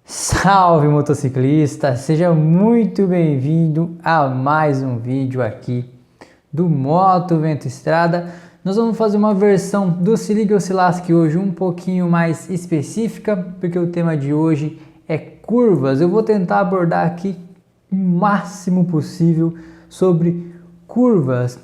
Salve motociclista, seja muito bem-vindo a mais um vídeo aqui do Moto Vento Estrada. Nós vamos fazer uma versão do Se Liga ou Se Lasque hoje um pouquinho mais específica, porque o tema de hoje é curvas. Eu vou tentar abordar aqui o máximo possível sobre curvas.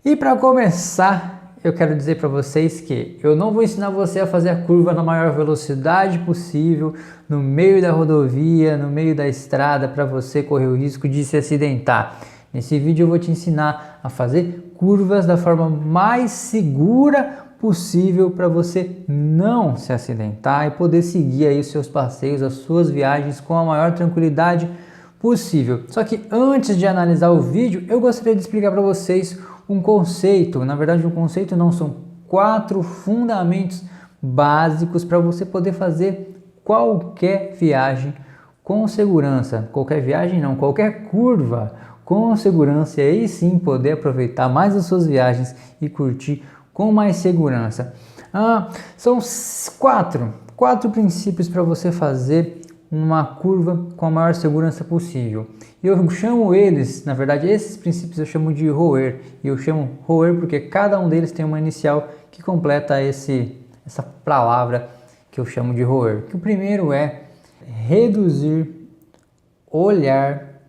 E para começar, eu quero dizer para vocês que eu não vou ensinar você a fazer a curva na maior velocidade possível, no meio da rodovia, no meio da estrada, para você correr o risco de se acidentar. Nesse vídeo eu vou te ensinar a fazer curvas da forma mais segura possível para você não se acidentar e poder seguir aí os seus passeios, as suas viagens com a maior tranquilidade possível. Só que antes de analisar o vídeo, eu gostaria de explicar para vocês um conceito. Na verdade, um conceito não, são 4 fundamentos básicos para você poder fazer qualquer viagem com segurança. Qualquer viagem não, qualquer curva com segurança, e aí sim poder aproveitar mais as suas viagens e curtir com mais segurança. São quatro princípios para você fazer uma curva com a maior segurança possível. Eu chamo eles, na verdade, esses princípios eu chamo de ROER. E eu chamo ROER porque cada um deles tem uma inicial que completa essa palavra que eu chamo de ROER. Que o primeiro é reduzir, olhar,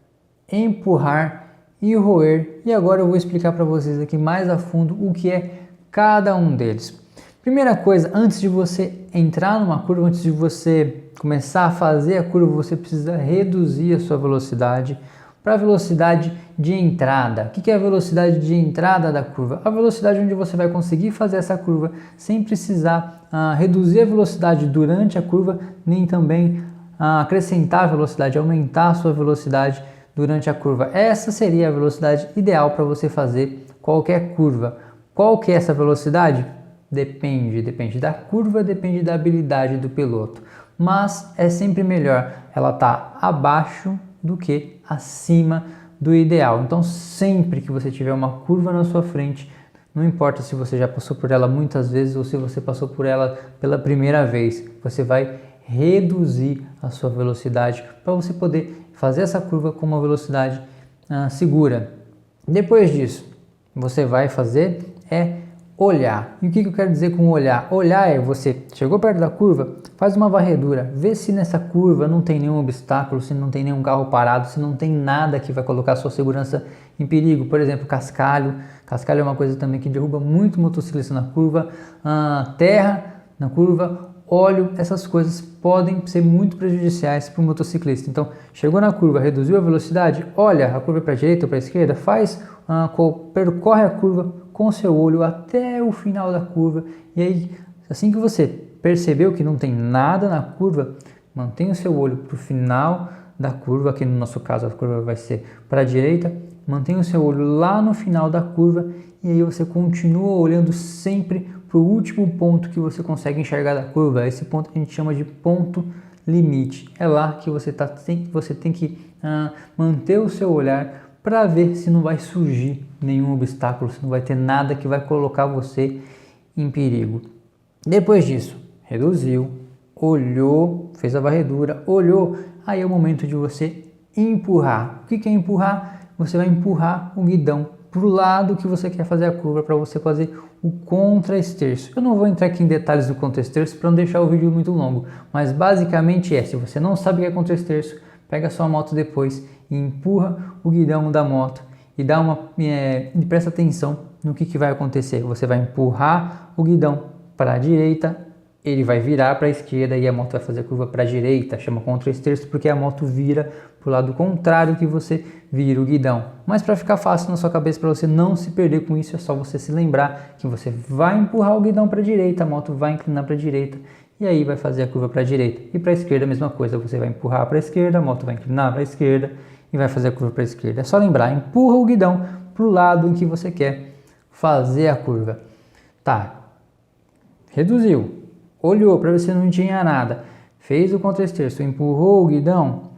empurrar e roer. E agora eu vou explicar para vocês aqui mais a fundo o que é cada um deles. Primeira coisa, antes de você entrar numa curva, antes de você começar a fazer a curva, você precisa reduzir a sua velocidade para a velocidade de entrada. O que é a velocidade de entrada da curva? A velocidade onde você vai conseguir fazer essa curva sem precisar reduzir a velocidade durante a curva, nem também acrescentar a velocidade, aumentar a sua velocidade durante a curva. Essa seria a velocidade ideal para você fazer qualquer curva. Qual que é essa velocidade? Depende da curva, depende da habilidade do piloto, mas é sempre melhor ela estar abaixo do que acima do ideal. Então sempre que você tiver uma curva na sua frente, não importa se você já passou por ela muitas vezes ou se você passou por ela pela primeira vez, você vai reduzir a sua velocidade para você poder fazer essa curva com uma velocidade segura. Depois disso, você vai fazer olhar. E o que eu quero dizer com olhar? Olhar é você chegou perto da curva, faz uma varredura, vê se nessa curva não tem nenhum obstáculo, se não tem nenhum carro parado, se não tem nada que vai colocar a sua segurança em perigo. Por exemplo, cascalho. Cascalho é uma coisa também que derruba muito motociclista na curva, terra na curva, óleo, essas coisas podem ser muito prejudiciais para o motociclista. Então, chegou na curva, reduziu a velocidade, olha a curva para a direita ou para a esquerda, percorre a curva com seu olho até o final da curva, e aí, assim que você percebeu que não tem nada na curva, mantenha o seu olho para o final da curva, aqui no nosso caso a curva vai ser para a direita, mantenha o seu olho lá no final da curva, e aí você continua olhando sempre para o último ponto que você consegue enxergar da curva. Esse ponto a gente chama de ponto limite. É lá que você tem que manter o seu olhar para ver se não vai surgir nenhum obstáculo, se não vai ter nada que vai colocar você em perigo. Depois disso, reduziu, olhou, fez a varredura, olhou, aí é o momento de você empurrar. O que é empurrar? Você vai empurrar o guidão para o lado que você quer fazer a curva, para você fazer o contra-esterço. Eu não vou entrar aqui em detalhes do contra-esterço para não deixar o vídeo muito longo, mas basicamente se você não sabe o que é contra-esterço, pega a sua moto depois e empurra o guidão da moto e e presta atenção no que vai acontecer. Você vai empurrar o guidão para a direita, ele vai virar para a esquerda e a moto vai fazer a curva para a direita, chama contra-esterço porque a moto vira para o lado contrário que você vira o guidão. Mas para ficar fácil na sua cabeça, para você não se perder com isso, é só você se lembrar que você vai empurrar o guidão para a direita, a moto vai inclinar para a direita e aí vai fazer a curva para a direita. E para a esquerda a mesma coisa, você vai empurrar para a esquerda, a moto vai inclinar para a esquerda e vai fazer a curva para a esquerda. É só lembrar, empurra o guidão para o lado em que você quer fazer a curva. Tá, reduziu, olhou para ver se não tinha nada, fez o contra-esterço, empurrou o guidão,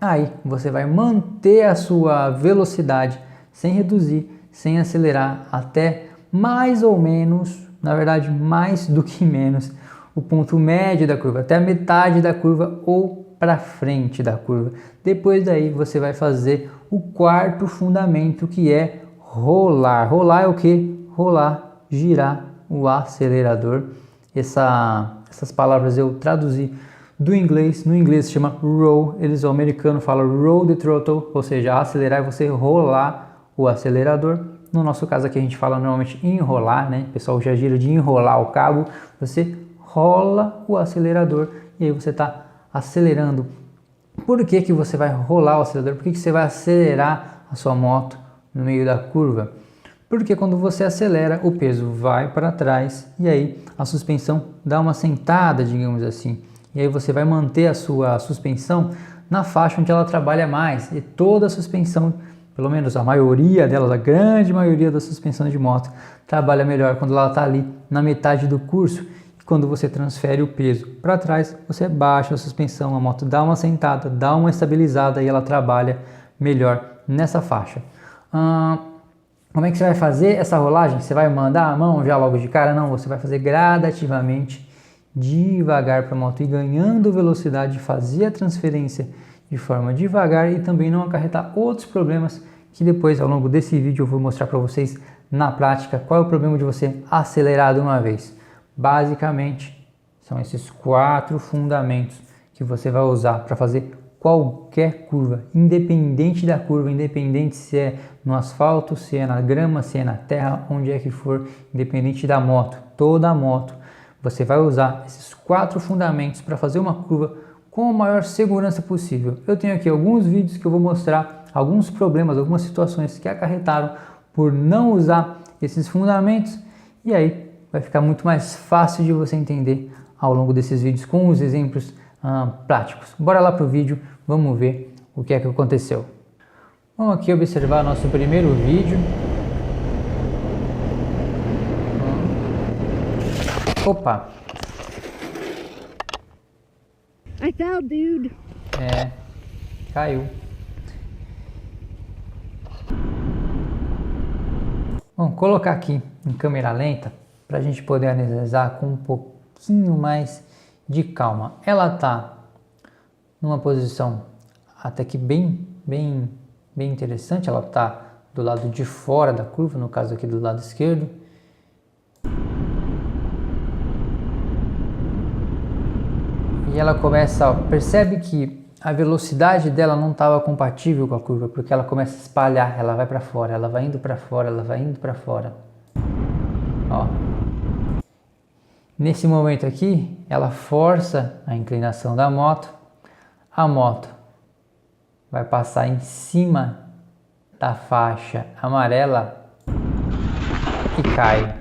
aí você vai manter a sua velocidade sem reduzir, sem acelerar, até mais ou menos, na verdade mais do que menos, o ponto médio da curva, até a metade da curva ou para frente da curva. Depois daí você vai fazer o quarto fundamento, que é rolar. Rolar é o que? Rolar, girar o acelerador. Essas palavras eu traduzi do inglês. No inglês se chama roll, o americano fala roll the throttle, ou seja, acelerar é você rolar o acelerador. No nosso caso aqui a gente fala normalmente enrolar, né? O pessoal já gira de enrolar o cabo. Você rola o acelerador e aí você está acelerando. Por que que você vai rolar o acelerador? Por que que você vai acelerar a sua moto no meio da curva? Porque quando você acelera, o peso vai para trás e aí a suspensão dá uma sentada, digamos assim. E aí você vai manter a sua suspensão na faixa onde ela trabalha mais. E toda a suspensão, pelo menos a maioria delas, a grande maioria da suspensão de moto, trabalha melhor quando ela está ali na metade do curso. E quando você transfere o peso para trás, você baixa a suspensão, a moto dá uma sentada, dá uma estabilizada e ela trabalha melhor nessa faixa. Como é que você vai fazer essa rolagem? Você vai mandar a mão já logo de cara? Não, você vai fazer gradativamente, devagar para a moto ir ganhando velocidade, fazer a transferência de forma devagar e também não acarretar outros problemas que depois ao longo desse vídeo eu vou mostrar para vocês na prática qual é o problema de você acelerar de uma vez. Basicamente são esses 4 fundamentos que você vai usar para fazer qualquer curva, independente da curva, independente se é no asfalto, se é na grama, se é na terra, onde é que for, independente da moto, toda a moto, você vai usar esses 4 fundamentos para fazer uma curva com a maior segurança possível. Eu tenho aqui alguns vídeos que eu vou mostrar alguns problemas, algumas situações que acarretaram por não usar esses fundamentos e aí vai ficar muito mais fácil de você entender ao longo desses vídeos com os exemplos práticos. Bora lá para o vídeo, vamos ver o que é que aconteceu. Vamos aqui observar nosso primeiro vídeo. Opa! I fell, dude. Caiu. Vamos colocar aqui em câmera lenta para a gente poder analisar com um pouquinho mais de calma. Ela está numa posição até que bem interessante. Ela está do lado de fora da curva, no caso aqui do lado esquerdo. E ela começa, ó, percebe que a velocidade dela não estava compatível com a curva, porque ela começa a espalhar, ela vai para fora, ela vai indo para fora, ela vai indo para fora. Ó. Nesse momento aqui, ela força a inclinação da moto, a moto vai passar em cima da faixa amarela e cai.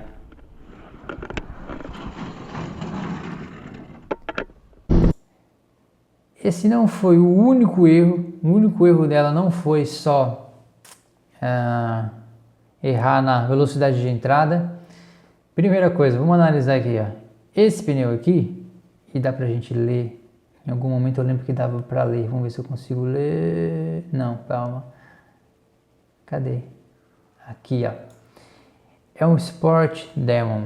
Esse não foi o único erro dela não foi só errar na velocidade de entrada. Primeira coisa, vamos analisar aqui, ó. Esse pneu aqui, e dá pra gente ler, em algum momento eu lembro que dava pra ler, vamos ver se eu consigo ler, não, calma, cadê? Aqui, ó, é um Sport Demon.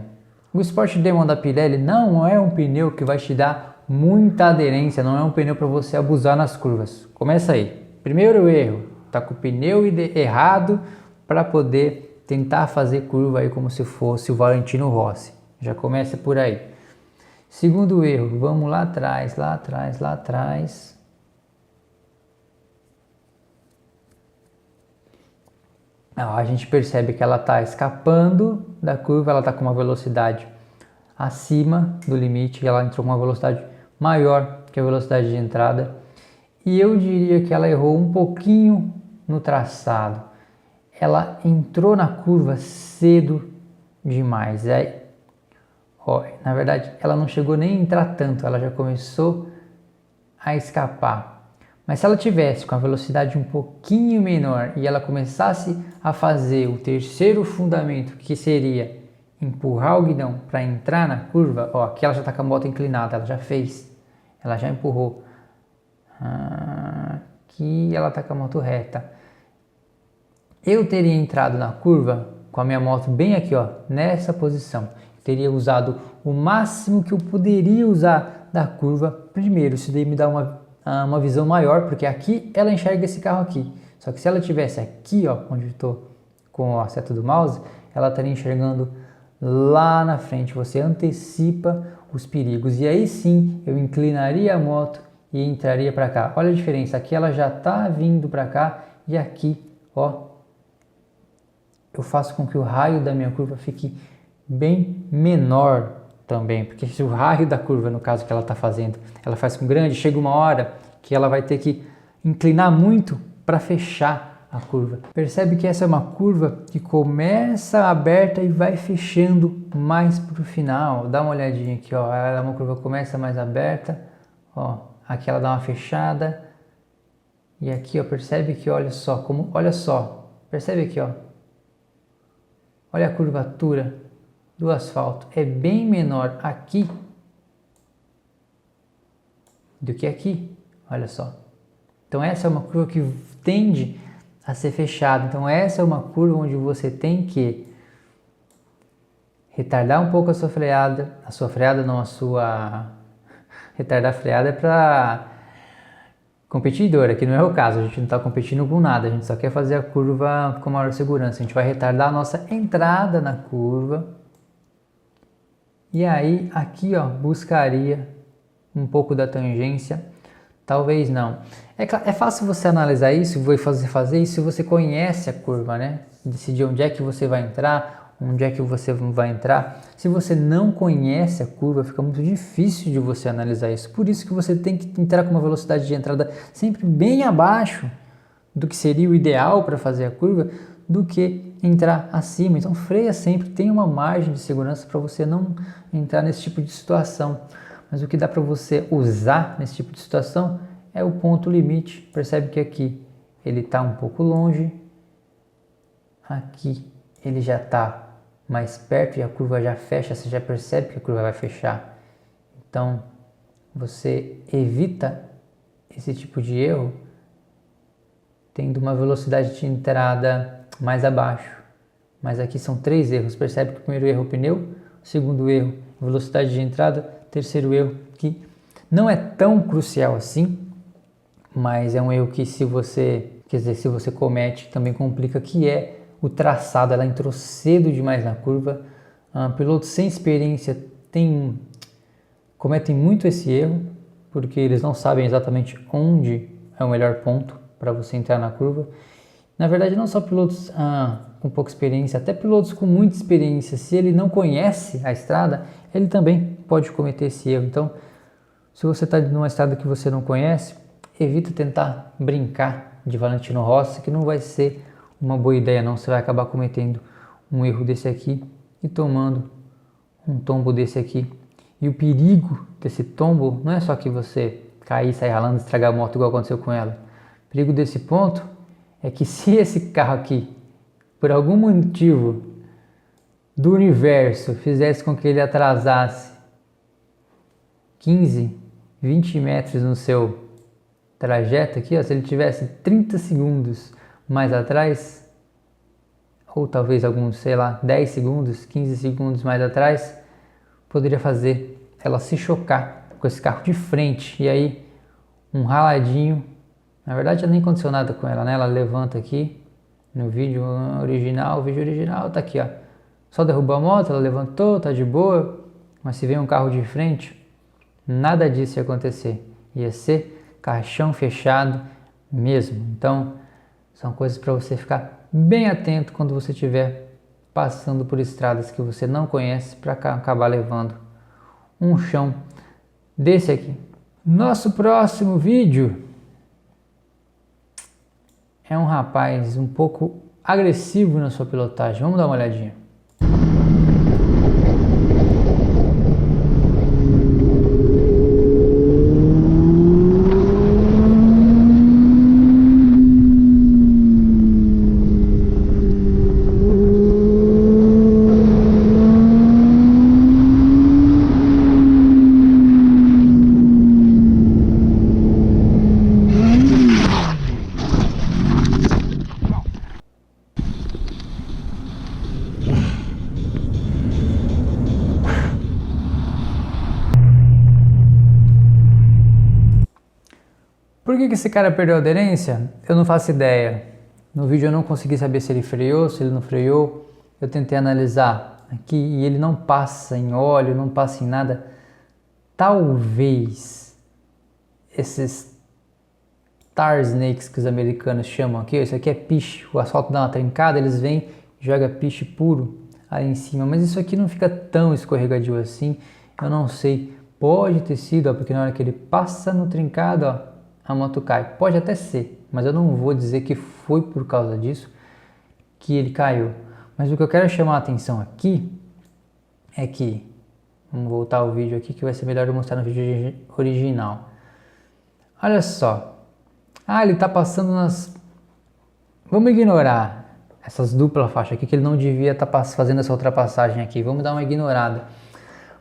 O Sport Demon da Pirelli não é um pneu que vai te dar muita aderência, não é um pneu para você abusar nas curvas. Começa aí. Primeiro erro, tá com o pneu errado para poder tentar fazer curva aí como se fosse o Valentino Rossi. Já começa por aí. Segundo erro, vamos lá atrás. A gente percebe que ela está escapando da curva, ela está com uma velocidade acima do limite, ela entrou com uma velocidade maior que a velocidade de entrada e eu diria que ela errou um pouquinho no traçado. Ela entrou na curva cedo demais. Na verdade, ela não chegou nem a entrar tanto, ela já começou a escapar. Mas se ela tivesse com a velocidade um pouquinho menor e ela começasse a fazer o terceiro fundamento, que seria empurrar o guidão para entrar na curva, ó, aqui ela já está com a moto inclinada, ela já fez, ela já empurrou. Aqui ela está com a moto reta. Eu teria entrado na curva com a minha moto bem aqui, ó, nessa posição. Teria usado o máximo que eu poderia usar da curva. Primeiro, isso daí me dá uma uma visão maior, porque aqui ela enxerga esse carro aqui. Só que se ela tivesse aqui, ó, onde eu estou com a seta do mouse, ela estaria enxergando lá na frente. Você antecipa os perigos. E aí sim, eu inclinaria a moto e entraria para cá. Olha a diferença. Aqui ela já está vindo para cá e aqui, ó, eu faço com que o raio da minha curva fique bem menor também, porque se o raio da curva, no caso que ela está fazendo, ela faz com grande, chega uma hora que ela vai ter que inclinar muito para fechar a curva. Percebe que essa é uma curva que começa aberta e vai fechando mais para o final. Dá uma olhadinha aqui, ó, ela é uma curva que começa mais aberta, ó, aqui ela dá uma fechada e aqui, ó, percebe que olha só, percebe aqui, ó, olha a curvatura do asfalto, é bem menor aqui do que aqui, olha só. Então essa é uma curva que tende a ser fechada, então essa é uma curva onde você tem que retardar um pouco a sua freada, retardar a freada é para competidor, aqui não é o caso, a gente não está competindo com nada, a gente só quer fazer a curva com maior segurança, a gente vai retardar a nossa entrada na curva. E aí, aqui, ó, buscaria um pouco da tangência, talvez não. É fácil você analisar isso, fazer isso se você conhece a curva, né? Decidir onde é que você vai entrar, onde é que você vai entrar. Se você não conhece a curva, fica muito difícil de você analisar isso. Por isso que você tem que entrar com uma velocidade de entrada sempre bem abaixo do que seria o ideal para fazer a curva, do que entrar acima. Então freia sempre, tem uma margem de segurança para você não entrar nesse tipo de situação. Mas o que dá para você usar nesse tipo de situação é o ponto limite. Percebe que aqui ele está um pouco longe, aqui ele já está mais perto e a curva já fecha, você já percebe que a curva vai fechar. Então você evita esse tipo de erro tendo uma velocidade de entrada mais abaixo. Mas aqui são 3 erros. Percebe que o primeiro erro é o pneu, o segundo erro velocidade de entrada, terceiro erro que não é tão crucial assim, mas é um erro que se você comete também complica, que é o traçado. Ela entrou cedo demais na curva. Pilotos sem experiência cometem muito esse erro, porque eles não sabem exatamente onde é o melhor ponto para você entrar na curva. Na verdade, não só pilotos com pouca experiência, até pilotos com muita experiência, se ele não conhece a estrada, ele também pode cometer esse erro. Então, se você está numa estrada que você não conhece, evita tentar brincar de Valentino Rossi, que não vai ser uma boa ideia não. Você vai acabar cometendo um erro desse aqui e tomando um tombo desse aqui. E o perigo desse tombo não é só que você cair, sair ralando, estragar a moto igual aconteceu com ela. O perigo desse ponto é que se esse carro aqui, por algum motivo do universo, fizesse com que ele atrasasse 15, 20 metros no seu trajeto aqui, ó, se ele tivesse 30 segundos mais atrás, ou talvez alguns, 10 segundos, 15 segundos mais atrás, poderia fazer ela se chocar com esse carro de frente, e aí um raladinho. Na verdade, já nem aconteceu nada com ela, né? Ela levanta aqui no vídeo original. O vídeo original tá aqui, ó. Só derrubou a moto, ela levantou, tá de boa. Mas se vem um carro de frente, nada disso ia acontecer. Ia ser caixão fechado mesmo. Então, são coisas para você ficar bem atento quando você estiver passando por estradas que você não conhece, para acabar levando um chão desse aqui. Nosso próximo vídeo é um rapaz um pouco agressivo na sua pilotagem. Vamos dar uma olhadinha. Por que esse cara perdeu a aderência? Eu não faço ideia. No vídeo eu não consegui saber se ele freou, se ele não freou. Eu tentei analisar aqui e ele não passa em óleo, não passa em nada. Talvez esses tar snakes que os americanos chamam aqui, isso aqui é piche, o asfalto dá uma trincada, eles vêm e jogam piche puro aí em cima, mas isso aqui não fica tão escorregadio assim, eu não sei, pode ter sido, ó, porque na hora que ele passa no trincado, ó, a moto cai, pode até ser, mas eu não vou dizer que foi por causa disso que ele caiu, mas o que eu quero chamar a atenção aqui é que, vamos voltar ao vídeo aqui que vai ser melhor eu mostrar no vídeo original, olha só, ele tá passando nas, vamos ignorar essas duplas faixas aqui, que ele não devia estar fazendo essa ultrapassagem aqui, vamos dar uma ignorada.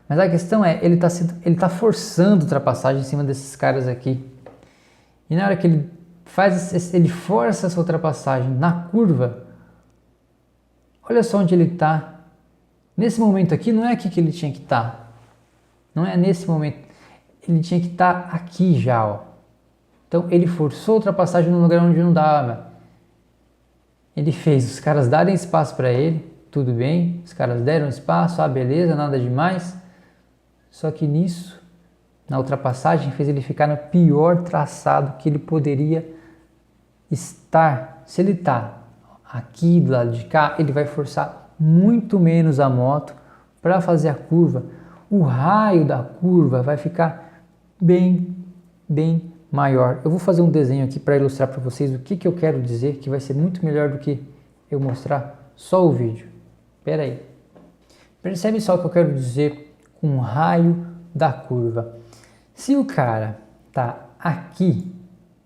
Mas a questão é, ele tá forçando ultrapassagem em cima desses caras aqui. E na hora que ele força essa ultrapassagem na curva, olha só onde ele tá. Nesse momento aqui, não é aqui que ele tinha que estar. Não é nesse momento. Ele tinha que estar aqui já, ó. Então ele forçou a ultrapassagem no lugar onde não dava. Ele fez os caras darem espaço para ele, tudo bem, os caras deram espaço, beleza, nada demais. Só que nisso, na ultrapassagem, fez ele ficar no pior traçado que ele poderia estar. Se ele está aqui do lado de cá, ele vai forçar muito menos a moto para fazer a curva. O raio da curva vai ficar bem maior. Eu vou fazer um desenho aqui para ilustrar para vocês o que eu quero dizer, que vai ser muito melhor do que eu mostrar só o vídeo. Espera aí. Percebe só o que eu quero dizer com o raio da curva. Se o cara tá aqui,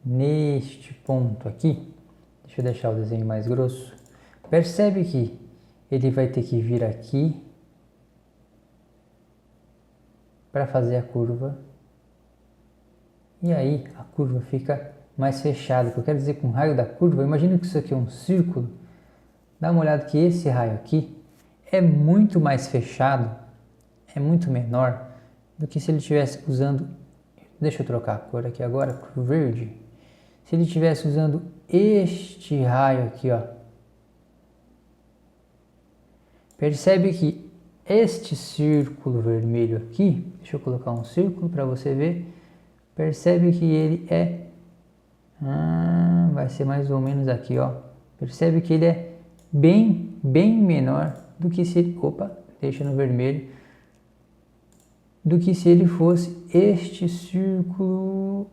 neste ponto aqui, deixa eu deixar o desenho mais grosso, percebe que ele vai ter que vir aqui para fazer a curva. E aí a curva fica mais fechada. O que eu quero dizer com o raio da curva, imagina que isso aqui é um círculo. Dá uma olhada que esse raio aqui é muito mais fechado, é muito menor do que se ele estivesse usando, deixa eu trocar a cor aqui agora para o verde. Se ele estivesse usando este raio aqui, ó. Percebe que este círculo vermelho aqui, deixa eu colocar um círculo para você ver. Percebe que ele é, vai ser mais ou menos aqui, ó. Percebe que ele é bem menor do que se ele, deixa no vermelho, do que se ele fosse este círculo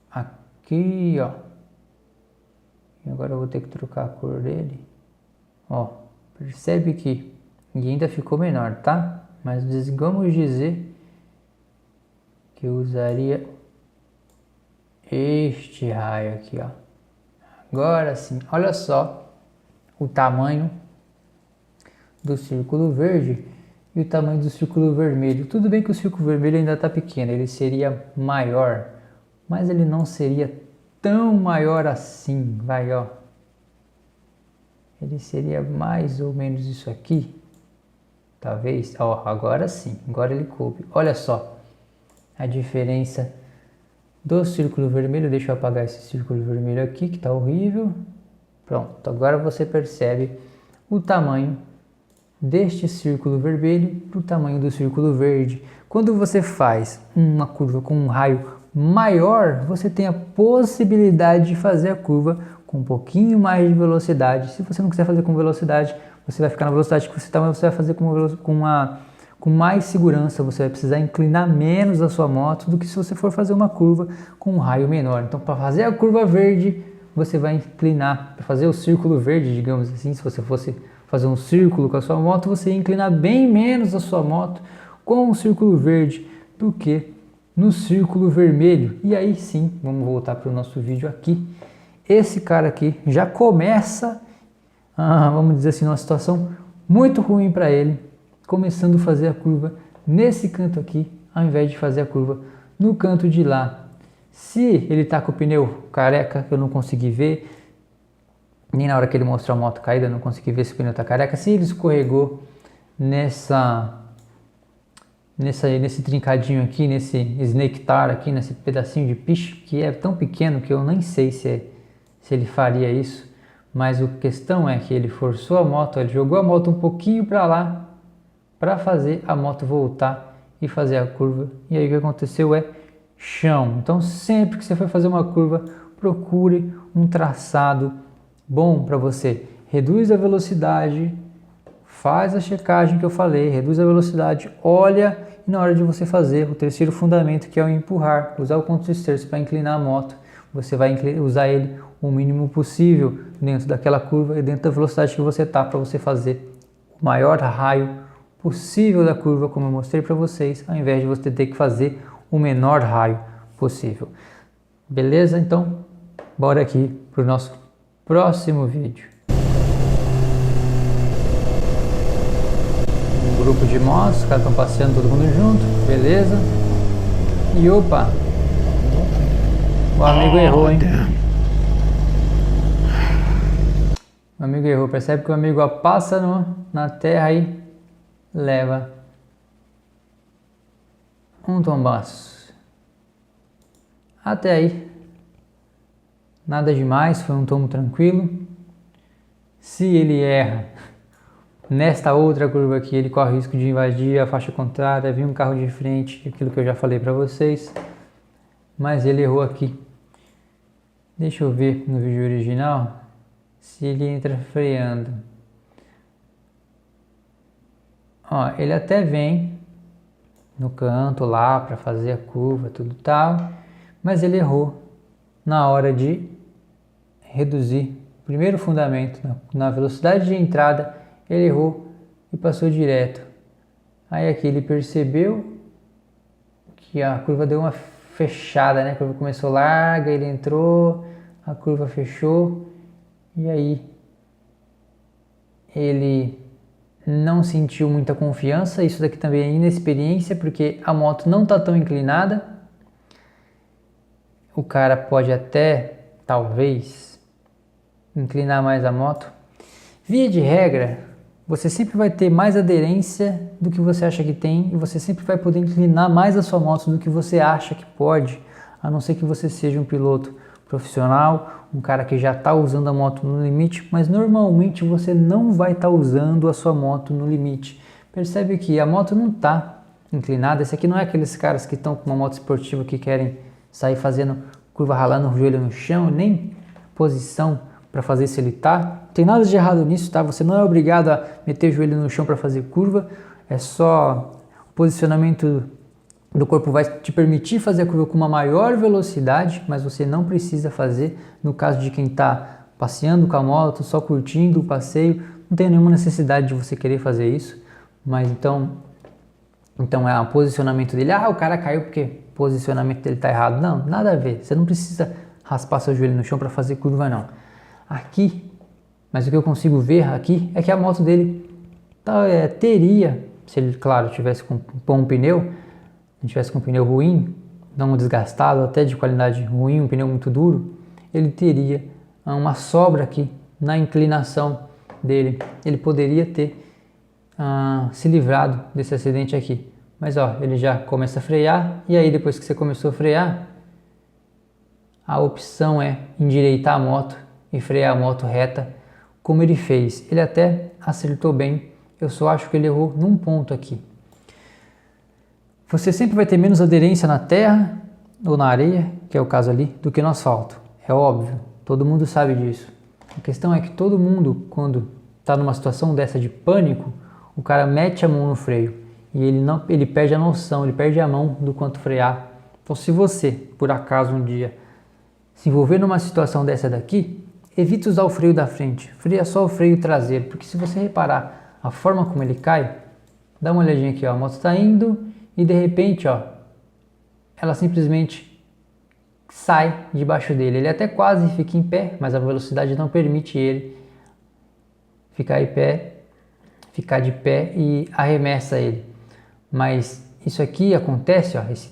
aqui, ó. E agora eu vou ter que trocar a cor dele, ó. Percebe que ainda ficou menor, tá? Mas vamos dizer que eu usaria este raio aqui, ó. Agora sim, olha só o tamanho do círculo verde e o tamanho do círculo vermelho. Tudo bem que o círculo vermelho ainda está pequeno, ele seria maior, mas ele não seria tão maior assim, vai, ó. Ele seria mais ou menos isso aqui, talvez, ó, agora sim, agora ele coube. Olha só a diferença do círculo vermelho. Deixa eu apagar esse círculo vermelho aqui que tá horrível. Pronto, agora você percebe o tamanho deste círculo vermelho para o tamanho do círculo verde. Quando você faz uma curva com um raio maior, você tem a possibilidade de fazer a curva com um pouquinho mais de velocidade. Se você não quiser fazer com velocidade, você vai ficar na velocidade que você está, mas você vai fazer com mais segurança. Você vai precisar inclinar menos a sua moto do que se você for fazer uma curva com um raio menor. Então, para fazer a curva verde, você vai inclinar, para fazer o círculo verde, digamos assim, se você fosse fazer um círculo com a sua moto, você ia inclinar bem menos a sua moto com o círculo verde do que no círculo vermelho. E aí sim, vamos voltar para o nosso vídeo aqui. Esse cara aqui já começa, vamos dizer assim, numa situação muito ruim para ele, começando a fazer a curva nesse canto aqui, ao invés de fazer a curva no canto de lá. Se ele tá com o pneu careca, eu não consegui ver, nem na hora que ele mostrou a moto caída, eu não consegui ver se o pneu tá careca. Se ele escorregou nesse trincadinho aqui, nesse snake tar aqui, nesse pedacinho de piche, que é tão pequeno que eu nem sei se ele faria isso, mas a questão é que ele forçou a moto, ele jogou a moto um pouquinho para lá, para fazer a moto voltar e fazer a curva, e aí o que aconteceu é chão. Então sempre que você for fazer uma curva, procure um traçado bom para você. Reduz a velocidade, faz a checagem que eu falei, reduz a velocidade, olha, e na hora de você fazer o terceiro fundamento, que é o empurrar, usar o contra-esterço para inclinar a moto, você vai usar ele o mínimo possível dentro daquela curva e dentro da velocidade que você está, para você fazer o maior raio possível da curva, como eu mostrei para vocês, ao invés de você ter que fazer o menor raio possível. Beleza? Então, bora aqui para o nosso próximo vídeo. Um grupo de motos, os caras estão passeando todo mundo junto, beleza? E opa! O amigo errou, hein? O amigo errou, percebe que o amigo passa na terra e leva um tombaço. Até aí, nada demais, foi um tombo tranquilo. Se ele erra nesta outra curva aqui, ele corre o risco de invadir a faixa contrária, vir um carro de frente, aquilo que eu já falei para vocês. Mas ele errou aqui. Deixa eu ver no vídeo original se ele entra freando. Ó, ele até vem no canto lá para fazer a curva, tudo tal, mas ele errou na hora de reduzir o primeiro fundamento, na velocidade de entrada, ele errou e passou direto. Aí aqui ele percebeu que a curva deu uma fechada, né? A curva começou larga, ele entrou, a curva fechou e aí ele não sentiu muita confiança. Isso daqui também é inexperiência, porque a moto não está tão inclinada. O cara pode até, talvez, inclinar mais a moto. Via de regra, você sempre vai ter mais aderência do que você acha que tem, e você sempre vai poder inclinar mais a sua moto do que você acha que pode, a não ser que você seja um piloto profissional, um cara que já está usando a moto no limite, mas normalmente você não vai estar usando a sua moto no limite. Percebe que a moto não está inclinada. Esse aqui não é aqueles caras que estão com uma moto esportiva que querem sair fazendo curva ralando o joelho no chão, nem posição para fazer se ele tá. Não tem nada de errado nisso, tá? Você não é obrigado a meter o joelho no chão para fazer curva, é só o posicionamento do corpo vai te permitir fazer a curva com uma maior velocidade, mas você não precisa fazer. No caso de quem está passeando com a moto, só curtindo o passeio, não tem nenhuma necessidade de você querer fazer isso. Mas então é o posicionamento dele. Ah, o cara caiu porque o posicionamento dele está errado. Não, nada a ver. Você não precisa raspar seu joelho no chão para fazer curva, não. Aqui, mas o que eu consigo ver aqui é que a moto dele teria, se ele, claro, tivesse com um pneu, tivesse com um pneu ruim, não desgastado, até de qualidade ruim, um pneu muito duro, ele teria uma sobra aqui na inclinação dele. Ele poderia ter se livrado desse acidente aqui. Mas ó, ele já começa a frear, e aí depois que você começou a frear, a opção é endireitar a moto e frear a moto reta, como ele fez. Ele até acertou bem, eu só acho que ele errou num ponto aqui. Você sempre vai ter menos aderência na terra ou na areia, que é o caso ali, do que no asfalto. É óbvio, todo mundo sabe disso. A questão é que todo mundo, quando está numa situação dessa de pânico, o cara mete a mão no freio e ele perde a noção, ele perde a mão do quanto frear. Então, se você, por acaso, um dia se envolver numa situação dessa daqui, evite usar o freio da frente, freia só o freio traseiro, porque se você reparar a forma como ele cai, dá uma olhadinha aqui, ó, a moto está indo e de repente, ó, ela simplesmente sai debaixo dele. Ele até quase fica em pé, mas a velocidade não permite ele ficar de pé e arremessa ele. Mas isso aqui acontece, ó, essa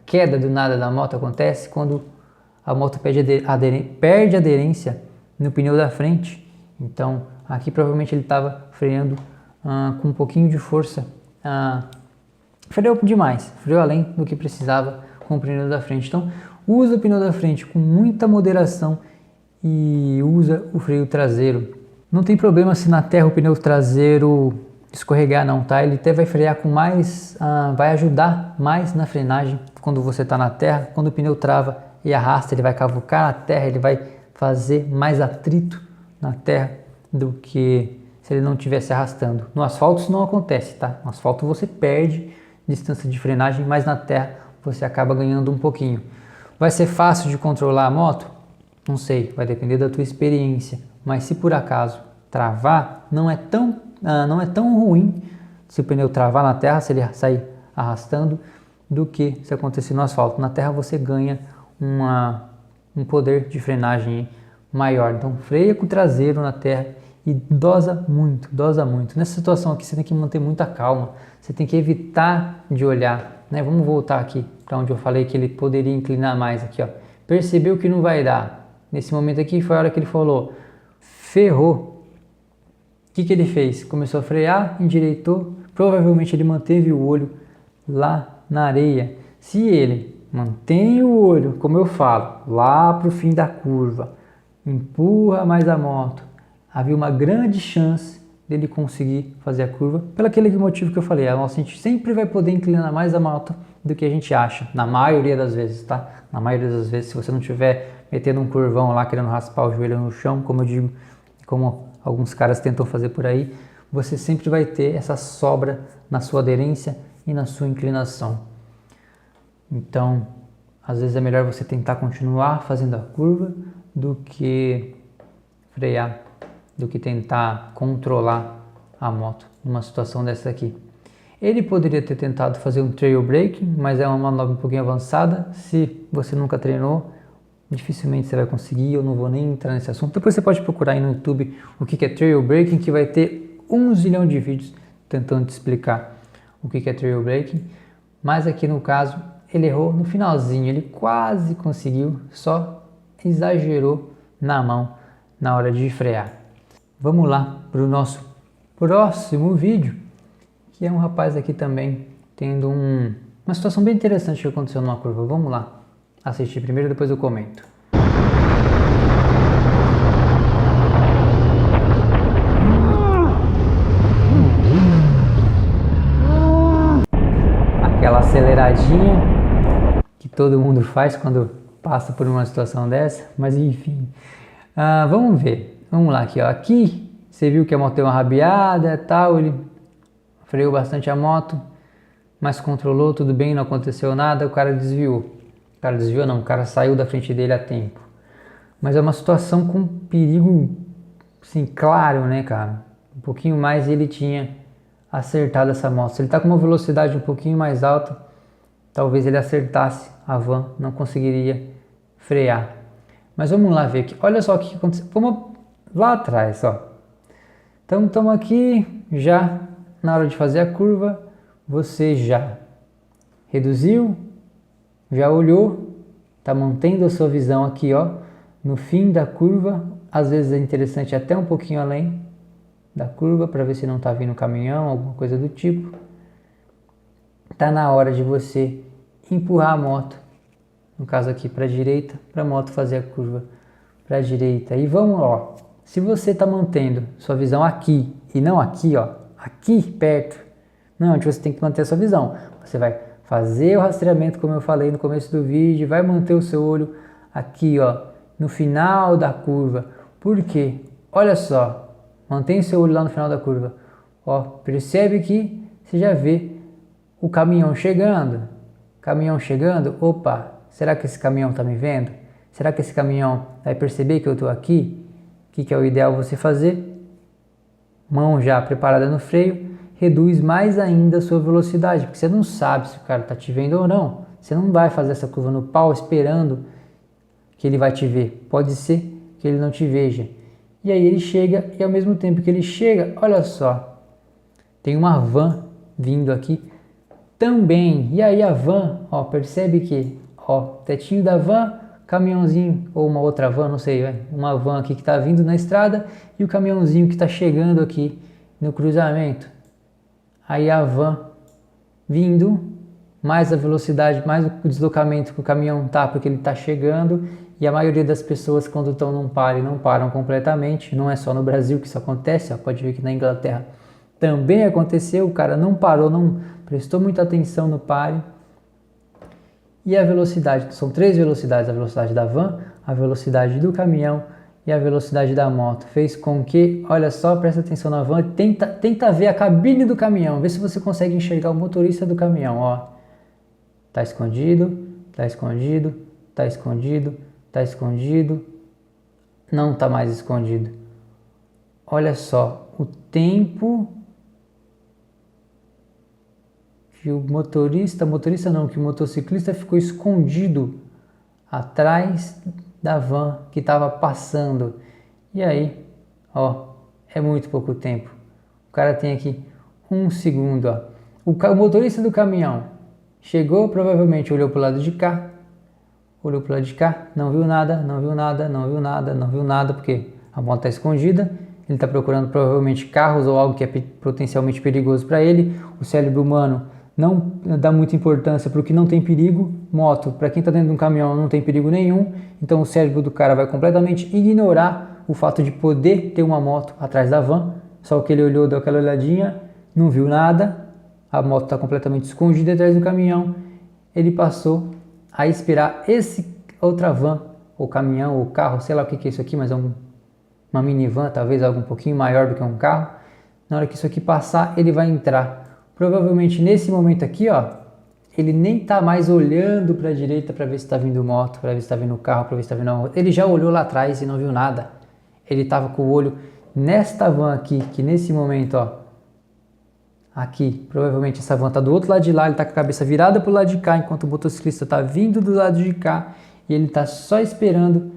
queda do nada da moto acontece quando a moto perde aderência no pneu da frente. Então aqui provavelmente ele estava freando com um pouquinho de força freou demais, freou além do que precisava com o pneu da frente. Então, usa o pneu da frente com muita moderação e usa o freio traseiro. Não tem problema se na terra o pneu traseiro escorregar não, tá? Ele até vai frear com mais, vai ajudar mais na frenagem quando você está na terra. Quando o pneu trava e arrasta, ele vai cavucar a terra, ele vai fazer mais atrito na terra do que se ele não estivesse arrastando. No asfalto isso não acontece, tá? No asfalto você perde distância de frenagem, mas na terra você acaba ganhando um pouquinho. Vai ser fácil de controlar a moto? Não sei, vai depender da tua experiência, mas se por acaso travar, não é tão ruim se o pneu travar na terra, se ele sair arrastando, do que se acontecer no asfalto. Na terra você ganha um poder de frenagem maior, então freia com o traseiro na terra e dosa muito, dosa muito. Nessa situação aqui você tem que manter muita calma, você tem que evitar de olhar, né? Vamos voltar aqui para onde eu falei que ele poderia inclinar mais aqui, ó. Percebeu que não vai dar. Nesse momento aqui foi a hora que ele falou, ferrou. O que ele fez? Começou a frear, endireitou, provavelmente ele manteve o olho lá na areia. Se ele mantém o olho, como eu falo, lá para o fim da curva, empurra mais a moto, havia uma grande chance dele conseguir fazer a curva, pelo aquele motivo que eu falei, a gente sempre vai poder inclinar mais a moto do que a gente acha, na maioria das vezes, tá? Na maioria das vezes, se você não estiver metendo um curvão lá, querendo raspar o joelho no chão, como eu digo, como alguns caras tentam fazer por aí, você sempre vai ter essa sobra na sua aderência e na sua inclinação. Então, às vezes é melhor você tentar continuar fazendo a curva do que frear, do que tentar controlar a moto numa situação dessa aqui. Ele poderia ter tentado fazer um trail braking, mas é uma manobra um pouquinho avançada. Se você nunca treinou, dificilmente você vai conseguir, eu não vou nem entrar nesse assunto. Depois você pode procurar aí no YouTube o que é trail braking, que vai ter 1 zilhão de vídeos tentando te explicar o que é trail braking. Mas aqui no caso, ele errou no finalzinho, ele quase conseguiu, só exagerou na mão na hora de frear. Vamos lá para o nosso próximo vídeo, que é um rapaz aqui também tendo uma situação bem interessante que aconteceu numa curva. Vamos lá assistir primeiro, depois eu comento. Aquela aceleradinha que todo mundo faz quando passa por uma situação dessa, mas enfim. Vamos ver, vamos lá aqui, ó. Aqui você viu que a moto deu uma rabiada e tal, ele freou bastante a moto, mas controlou, tudo bem, não aconteceu nada, o cara desviou. O cara desviou não, o cara saiu da frente dele a tempo. Mas é uma situação com perigo, assim, claro, né, cara? Um pouquinho mais ele tinha acertado essa moto. Se ele tá com uma velocidade um pouquinho mais alta, talvez ele acertasse a van, não conseguiria frear. Mas vamos lá ver aqui. Olha só o que aconteceu. Vamos lá atrás, ó. Então estamos aqui já na hora de fazer a curva. Você já reduziu, já olhou, está mantendo a sua visão aqui, ó, no fim da curva. Às vezes é interessante até um pouquinho além da curva para ver se não está vindo caminhão, alguma coisa do tipo. Está na hora de você empurrar a moto, no caso aqui para a direita, para a moto fazer a curva para a direita. E vamos, ó, se você está mantendo sua visão aqui e não aqui, ó, aqui perto, não, onde você tem que manter a sua visão. Você vai fazer o rastreamento, como eu falei no começo do vídeo, vai manter o seu olho aqui, ó, no final da curva. Por quê? Olha só, mantém o seu olho lá no final da curva. Ó, percebe que você já vê o caminhão chegando. Caminhão chegando, opa, será que esse caminhão está me vendo? Será que esse caminhão vai perceber que eu estou aqui? O que é o ideal você fazer? Mão já preparada no freio, reduz mais ainda a sua velocidade, porque você não sabe se o cara está te vendo ou não. Você não vai fazer essa curva no pau esperando que ele vai te ver. Pode ser que ele não te veja. E aí ele chega e ao mesmo tempo que ele chega, olha só, tem uma van vindo aqui também. E aí a van, ó, percebe que, ó, tetinho da van, caminhãozinho ou uma outra van, não sei, uma van aqui que está vindo na estrada e o caminhãozinho que está chegando aqui no cruzamento. Aí a van vindo, mais a velocidade, mais o deslocamento que o caminhão tá, porque ele está chegando, e a maioria das pessoas quando estão num pare não param completamente. Não é só no Brasil que isso acontece, ó, pode ver que na Inglaterra também aconteceu, o cara não parou, não prestou muita atenção no pare. E a velocidade, são 3 velocidades, a velocidade da van, a velocidade do caminhão e a velocidade da moto. Fez com que, olha só, presta atenção na van, tenta ver a cabine do caminhão, vê se você consegue enxergar o motorista do caminhão, ó. Tá escondido, tá escondido, tá escondido, tá escondido, não tá mais escondido. Olha só, o tempo que o motorista não, que o motociclista ficou escondido atrás da van que estava passando. E aí, ó, é muito pouco tempo. O cara tem aqui 1 segundo, ó. O motorista do caminhão chegou, provavelmente olhou para o lado de cá, não viu nada, não viu nada, não viu nada, não viu nada, porque a moto está escondida. Ele está procurando provavelmente carros ou algo que é potencialmente perigoso para ele. O cérebro humano não dá muita importância para o que não tem perigo. Moto, para quem está dentro de um caminhão, não tem perigo nenhum. Então o cérebro do cara vai completamente ignorar o fato de poder ter uma moto atrás da van. Só que ele olhou, deu aquela olhadinha, não viu nada. A moto está completamente escondida atrás do caminhão. Ele passou a esperar outra van, ou caminhão, ou carro, sei lá o que é isso aqui, mas é uma minivan, talvez algo um pouquinho maior do que um carro. Na hora que isso aqui passar, ele vai entrar. Provavelmente nesse momento aqui, ó, ele nem tá mais olhando para a direita para ver se está vindo moto, para ver se está vindo carro, para ver se está vindo uma moto. Ele já olhou lá atrás e não viu nada. Ele tava com o olho nesta van aqui, que nesse momento, ó, aqui, provavelmente essa van tá do outro lado de lá, ele tá com a cabeça virada pro lado de cá, enquanto o motociclista tá vindo do lado de cá, e ele tá só esperando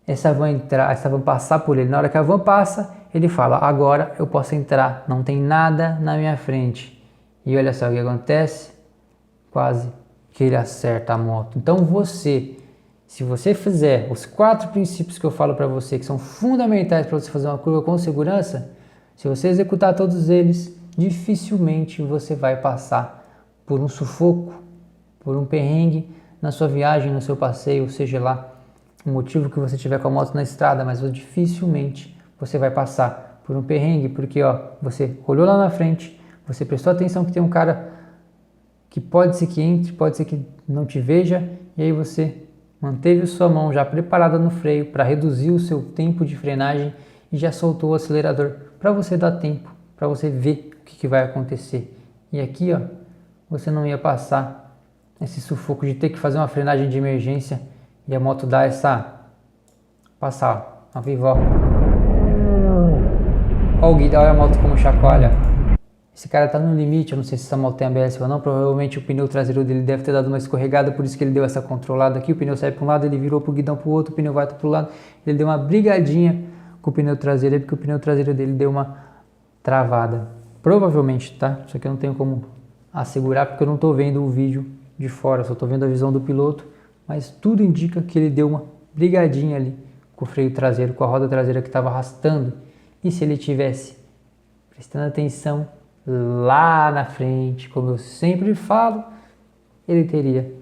essa van entrar, essa van passar por ele. Na hora que a van passa, ele fala, agora eu posso entrar, não tem nada na minha frente. E olha só o que acontece, quase que ele acerta a moto. Então se você fizer os 4 princípios que eu falo para você, que são fundamentais para você fazer uma curva com segurança, se você executar todos eles, dificilmente você vai passar por um sufoco, por um perrengue na sua viagem, no seu passeio, seja lá o motivo que você tiver com a moto na estrada, mas dificilmente você vai passar por um perrengue, porque ó, você olhou lá na frente, você prestou atenção que tem um cara que pode ser que entre, pode ser que não te veja, e aí você manteve sua mão já preparada no freio para reduzir o seu tempo de frenagem e já soltou o acelerador para você dar tempo, para você ver o que vai acontecer. E aqui, ó, você não ia passar esse sufoco de ter que fazer uma frenagem de emergência e a moto dá passar, ó, vivo, ó. Ó o guidão, olha a moto como chacoalha. Esse cara tá no limite, eu não sei se essa moto tem ABS ou não, provavelmente o pneu traseiro dele deve ter dado uma escorregada, por isso que ele deu essa controlada aqui, o pneu sai para um lado, ele virou pro guidão pro outro, o pneu vai pro lado, ele deu uma brigadinha com o pneu traseiro aí, porque o pneu traseiro dele deu uma travada. Provavelmente, tá? Isso aqui eu não tenho como assegurar, porque eu não tô vendo o vídeo de fora, só tô vendo a visão do piloto, mas tudo indica que ele deu uma brigadinha ali com o freio traseiro, com a roda traseira que estava arrastando. E se ele tivesse prestando atenção lá na frente, como eu sempre falo, ele teria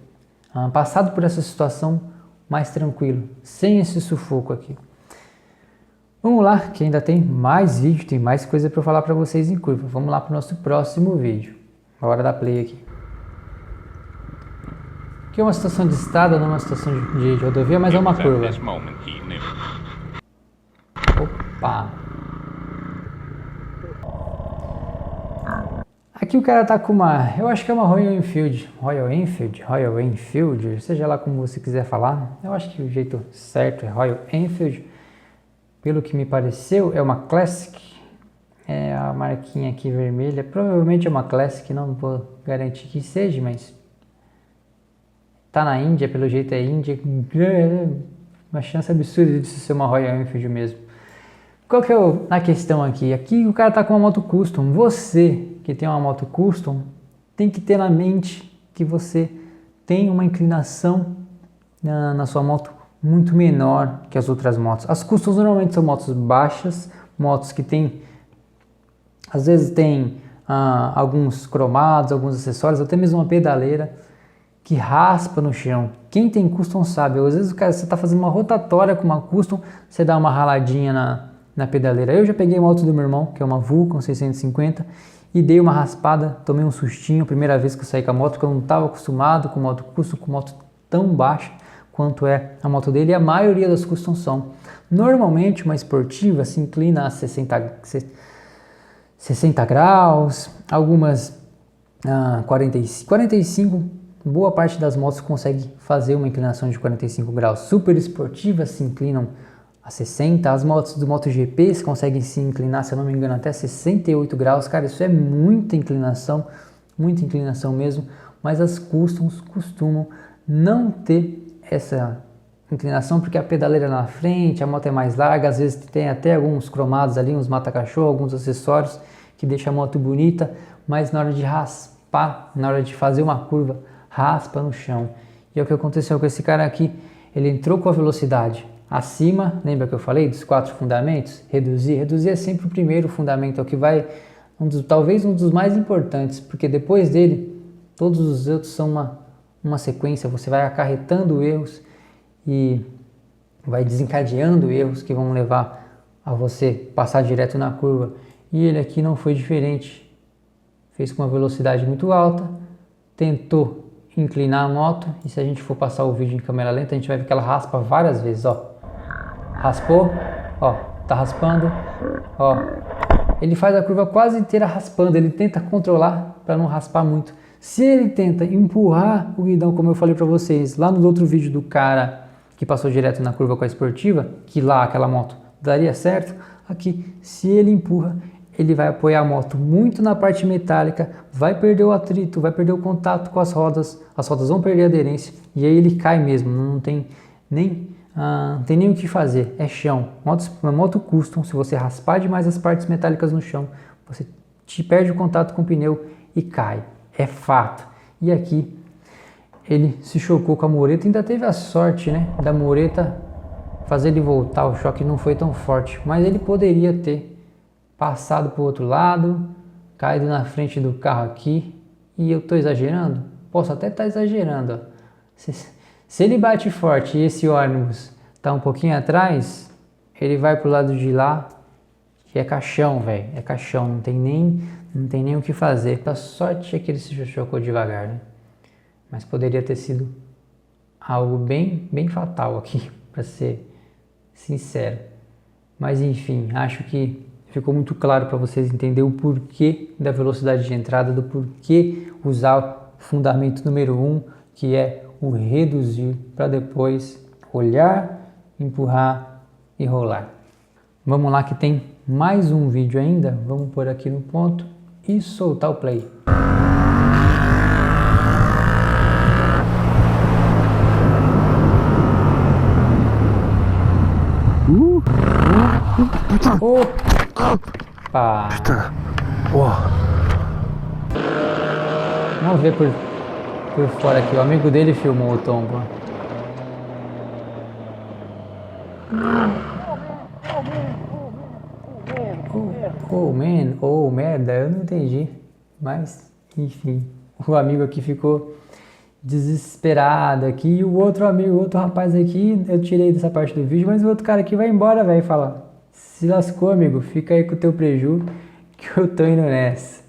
passado por essa situação mais tranquilo, sem esse sufoco aqui. Vamos lá, que ainda tem mais vídeo, tem mais coisa para eu falar para vocês em curva. Vamos lá para o nosso próximo vídeo. Hora da play aqui. Aqui é uma situação de estrada, não é uma situação de rodovia, mas é uma curva. Opa! Aqui o cara tá com uma, eu acho que é uma Royal Enfield, seja lá como você quiser falar. Eu acho que o jeito certo é Royal Enfield. Pelo que me pareceu, é uma Classic. É a marquinha aqui vermelha, provavelmente é uma Classic, não vou garantir que seja, mas tá na Índia, pelo jeito é Índia, uma chance absurda de ser uma Royal Enfield mesmo. Qual que é a questão aqui? Aqui o cara tá com uma moto custom. Você que tem uma moto custom tem que ter na mente que você tem uma inclinação na sua moto muito menor que as outras motos. As customs normalmente são motos baixas, motos que tem, às vezes tem alguns cromados, alguns acessórios, até mesmo uma pedaleira que raspa no chão. Quem tem custom sabe, às vezes você está fazendo uma rotatória com uma custom, você dá uma raladinha na pedaleira. Eu já peguei a moto do meu irmão, que é uma Vulcan 650, e dei uma raspada, tomei um sustinho, primeira vez que eu saí com a moto, porque eu não estava acostumado com moto custom, com moto tão baixa quanto é a moto dele, e a maioria das custom são. Normalmente uma esportiva se inclina a 60 graus, algumas 45, boa parte das motos consegue fazer uma inclinação de 45 graus. Super esportivas se inclinam a 60, as motos do MotoGP conseguem se inclinar, se eu não me engano, até 68 graus. Cara, isso é muita inclinação mesmo, mas as customs costumam não ter essa inclinação porque a pedaleira é na frente, a moto é mais larga, às vezes tem até alguns cromados ali, uns mata-cachorro, alguns acessórios que deixam a moto bonita, mas na hora de raspar, na hora de fazer uma curva, raspa no chão. E é o que aconteceu com esse cara aqui. Ele entrou com a velocidade acima, lembra que eu falei dos 4 fundamentos? Reduzir é sempre o primeiro fundamento, é o que vai, talvez um dos mais importantes, porque depois dele, todos os outros são uma sequência, você vai acarretando erros e vai desencadeando erros que vão levar a você passar direto na curva. E ele aqui não foi diferente, fez com uma velocidade muito alta, tentou inclinar a moto, e se a gente for passar o vídeo em câmera lenta, a gente vai ver que ela raspa várias vezes, ó. Raspou, ó, tá raspando, ó. Ele faz a curva quase inteira raspando, ele tenta controlar para não raspar muito. Se ele tenta empurrar o guidão, como eu falei para vocês, lá no outro vídeo do cara que passou direto na curva com a esportiva, que lá aquela moto daria certo, aqui, se ele empurra, ele vai apoiar a moto muito na parte metálica, vai perder o atrito, vai perder o contato com as rodas vão perder a aderência e aí ele cai mesmo, não tem nem o que fazer, é chão. Uma moto custom, se você raspar demais as partes metálicas no chão, você perde o contato com o pneu e cai, é fato. E aqui ele se chocou com a mureta, ainda teve a sorte, né, da mureta fazer ele voltar, o choque não foi tão forte, mas ele poderia ter passado para o outro lado, caído na frente do carro aqui, e eu estou exagerando? Posso até estar exagerando, ó. Se ele bate forte e esse ônibus está um pouquinho atrás, ele vai para o lado de lá, que é caixão, velho, é caixão, não tem nem o que fazer. A sorte é que ele se chocou devagar, né? Mas poderia ter sido algo bem fatal aqui, para ser sincero. Mas enfim, acho que ficou muito claro para vocês entenderem o porquê da velocidade de entrada, do porquê usar o fundamento número 1, que é o reduzir, para depois olhar, empurrar e rolar. Vamos lá que tem mais um vídeo ainda, vamos pôr aqui no ponto e soltar o play. Opa! Vamos ver por fora aqui, o amigo dele filmou o tombo. Oh, merda, eu não entendi, mas enfim, o amigo aqui ficou desesperado aqui, e o outro rapaz aqui, eu tirei dessa parte do vídeo, mas o outro cara aqui vai embora, velho, e fala: se lascou, amigo, fica aí com o teu preju, que eu tô indo nessa.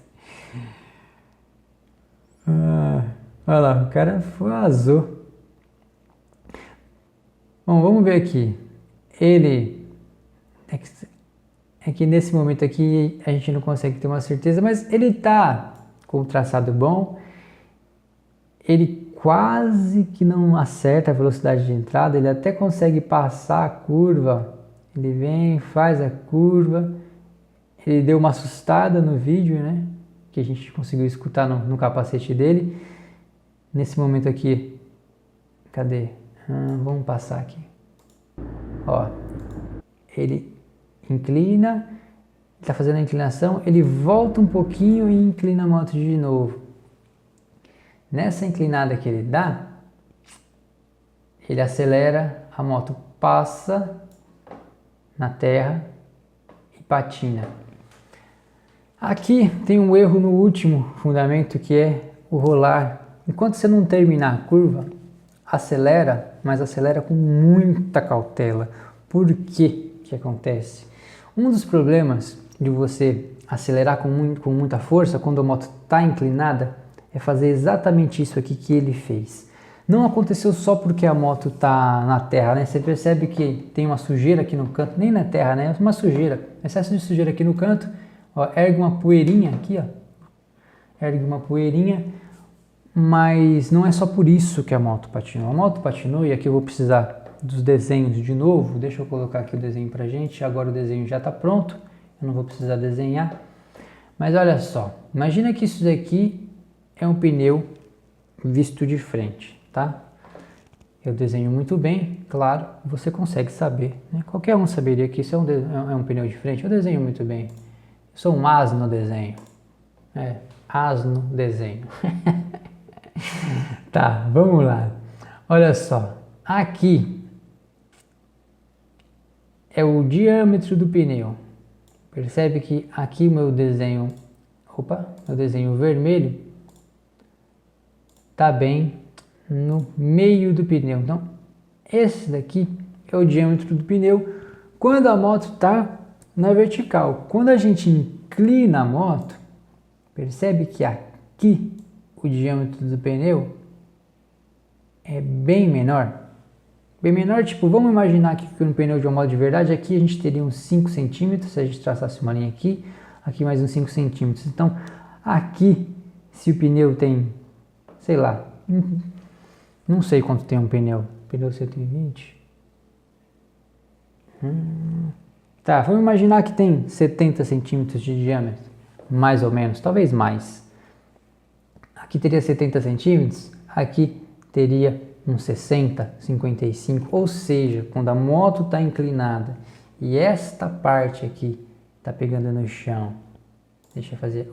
Olha lá, o cara vazou. Bom, vamos ver aqui. Ele... É que nesse momento aqui a gente não consegue ter uma certeza, mas ele tá com o traçado bom. Ele quase que não acerta a velocidade de entrada, ele até consegue passar a curva. Ele vem, faz a curva. Ele deu uma assustada no vídeo, né? Que a gente conseguiu escutar no capacete dele. Nesse momento aqui, cadê? Vamos passar aqui. Ó, ele inclina, está fazendo a inclinação, ele volta um pouquinho e inclina a moto de novo. Nessa inclinada que ele dá, ele acelera, a moto passa na terra e patina. Aqui tem um erro no último fundamento, que é o rolar. Enquanto você não terminar a curva, acelera, mas acelera com muita cautela. Por quê que acontece? Um dos problemas de você acelerar com muita força quando a moto está inclinada é fazer exatamente isso aqui que ele fez. Não aconteceu só porque a moto está na terra, né? Você percebe que tem uma sujeira aqui no canto, nem na terra, né? Uma sujeira, excesso de sujeira aqui no canto. Ó, ergue uma poeirinha aqui, ó. Ergue uma poeirinha, mas não é só por isso que a moto patinou. A moto patinou, e aqui eu vou precisar dos desenhos de novo. Deixa eu colocar aqui o desenho pra gente. Agora o desenho já está pronto, eu não vou precisar desenhar. Mas olha só, imagina que isso daqui é um pneu visto de frente, tá? Eu desenho muito bem, claro, você consegue saber, né? Qualquer um saberia que isso é um pneu de frente. Eu desenho muito bem. Eu sou um as no desenho. As no desenho. Tá, vamos lá. Olha só, aqui é o diâmetro do pneu. Percebe que aqui meu desenho, meu desenho vermelho tá bem no meio do pneu. Então, esse daqui é o diâmetro do pneu quando a moto tá na vertical. Quando a gente inclina a moto, percebe que aqui o diâmetro do pneu é bem menor. Bem menor, tipo, vamos imaginar que no pneu de uma moto de verdade, aqui a gente teria uns 5 centímetros, se a gente traçasse uma linha aqui, aqui mais uns 5 centímetros. Então, aqui, se o pneu tem, sei lá, não sei quanto tem um pneu 120. Tá, vamos imaginar que tem 70 centímetros de diâmetro, mais ou menos, talvez mais. Aqui teria 70 centímetros, aqui teria uns 60, 55, ou seja, quando a moto está inclinada e esta parte aqui está pegando no chão, deixa eu fazer,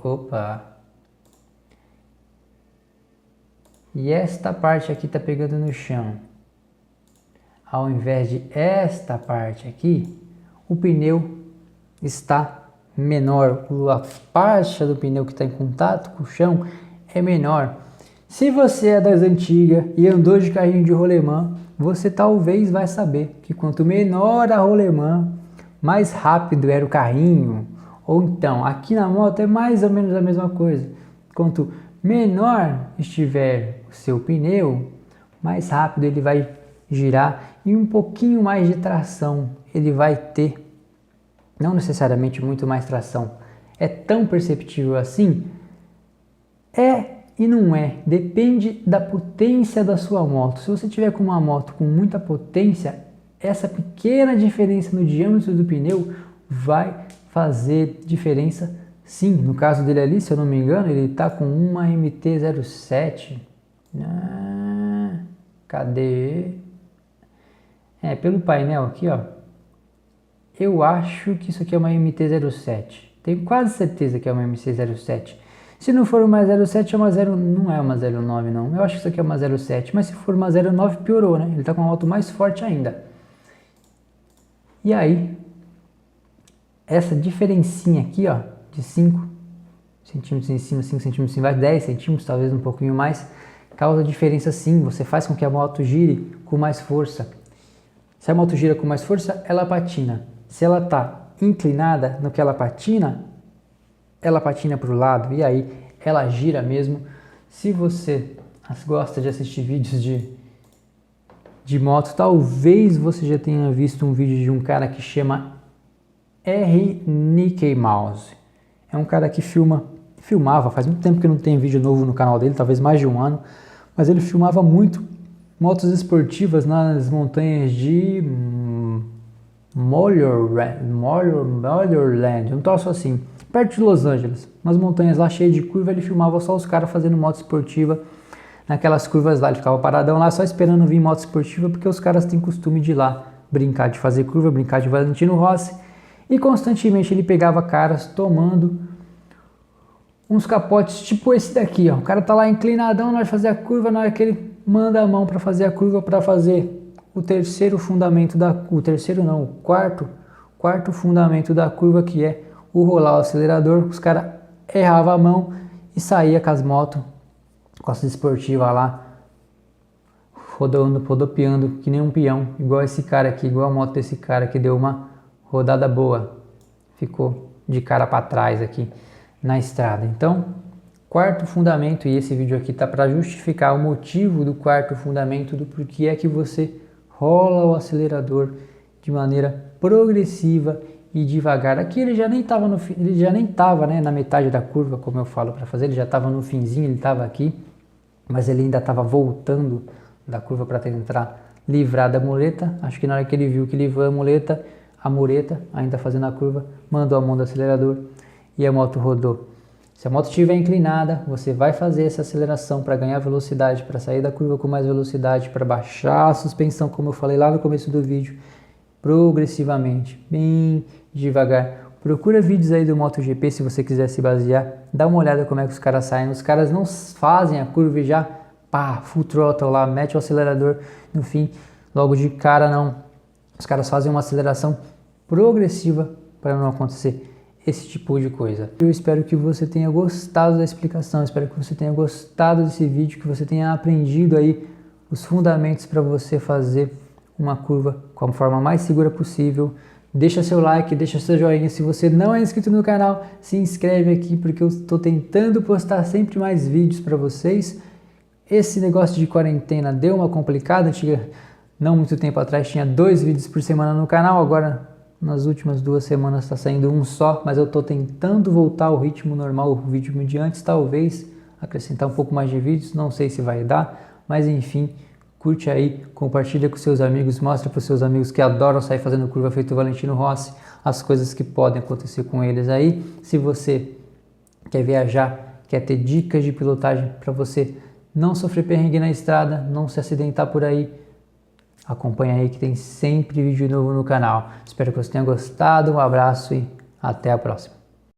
e esta parte aqui está pegando no chão, ao invés de esta parte aqui, o pneu está menor, a faixa do pneu que está em contato com o chão é menor. Se você é das antigas e andou de carrinho de rolemã, você talvez vai saber que quanto menor a rolemã, mais rápido era o carrinho. Ou então, aqui na moto é mais ou menos a mesma coisa. Quanto menor estiver o seu pneu, mais rápido ele vai girar e um pouquinho mais de tração ele vai ter. Não necessariamente muito mais tração. É tão perceptível assim? É e não é. Depende da potência da sua moto. Se você tiver com uma moto com muita potência, essa pequena diferença no diâmetro do pneu vai fazer diferença sim. No caso dele ali, se eu não me engano, ele está com uma MT-07. Cadê? Pelo painel aqui, ó. Eu acho que isso aqui é uma MT-07. Tenho quase certeza que é uma MT-07. Se não for uma 07, não é uma 09 não. Eu acho que isso aqui é uma 07, mas se for uma 09 piorou, né? Ele está com uma moto mais forte ainda. E aí, essa diferencinha aqui, ó, de 5 centímetros em cima, 5 centímetros em baixo, 10 centímetros, talvez um pouquinho mais, causa diferença sim. Você faz com que a moto gire com mais força. Se a moto gira com mais força, ela patina. Se ela está inclinada no que ela patina para o lado e aí ela gira mesmo. Se você gosta de assistir vídeos de moto, talvez você já tenha visto um vídeo de um cara que chama R. Nicky Mouse. É um cara que filmava, faz muito tempo que não tem vídeo novo no canal dele, talvez mais de um ano, mas ele filmava muito motos esportivas nas montanhas de Moorland, um troço assim, perto de Los Angeles, umas montanhas lá cheias de curva. Ele filmava só os caras fazendo moto esportiva naquelas curvas lá. Ele ficava paradão lá só esperando vir moto esportiva, porque os caras têm costume de ir lá brincar de fazer curva, brincar de Valentino Rossi, e constantemente ele pegava caras tomando uns capotes tipo esse daqui, ó. O cara tá lá inclinadão na hora de fazer a curva, na hora que ele manda a mão para fazer a curva, para fazer o quarto fundamento da curva, que é o rolar o acelerador, os caras erravam a mão e saía com as motos, com as esportivas lá, rodopiando que nem um peão, igual esse cara aqui, igual a moto desse cara que deu uma rodada boa, ficou de cara para trás aqui na estrada. Então, quarto fundamento, e esse vídeo aqui tá para justificar o motivo do quarto fundamento, do porquê é que você rola o acelerador de maneira progressiva e devagar. Aqui ele já nem estava né, na metade da curva, como eu falo para fazer, ele já estava no finzinho, ele estava aqui, mas ele ainda estava voltando da curva para tentar livrar da mureta. Acho que na hora que ele viu que livrou a mureta, ainda fazendo a curva, mandou a mão do acelerador e a moto rodou. Se a moto estiver inclinada, você vai fazer essa aceleração para ganhar velocidade, para sair da curva com mais velocidade, para baixar a suspensão, como eu falei lá no começo do vídeo, progressivamente, bem devagar. Procura vídeos aí do MotoGP se você quiser se basear, dá uma olhada como é que os caras saem. Os caras não fazem a curva e já pá, full throttle lá, mete o acelerador no fim, logo de cara não. Os caras fazem uma aceleração progressiva para não acontecer esse tipo de coisa. Eu espero que você tenha gostado da explicação, espero que você tenha gostado desse vídeo, que você tenha aprendido aí os fundamentos para você fazer uma curva com a forma mais segura possível. Deixa seu like, deixa seu joinha. Se você não é inscrito no canal, se inscreve aqui, porque eu estou tentando postar sempre mais vídeos para vocês. Esse negócio de quarentena deu uma complicada, não muito tempo atrás tinha 2 vídeos por semana no canal, agora nas últimas 2 semanas está saindo um só, mas eu estou tentando voltar ao ritmo normal, o ritmo de antes, talvez acrescentar um pouco mais de vídeos, não sei se vai dar, mas enfim, curte aí, compartilha com seus amigos, mostra para os seus amigos que adoram sair fazendo curva feito o Valentino Rossi, as coisas que podem acontecer com eles aí. Se você quer viajar, quer ter dicas de pilotagem para você não sofrer perrengue na estrada, não se acidentar por aí, acompanha aí que tem sempre vídeo novo no canal. Espero que você tenha gostado, um abraço e até a próxima.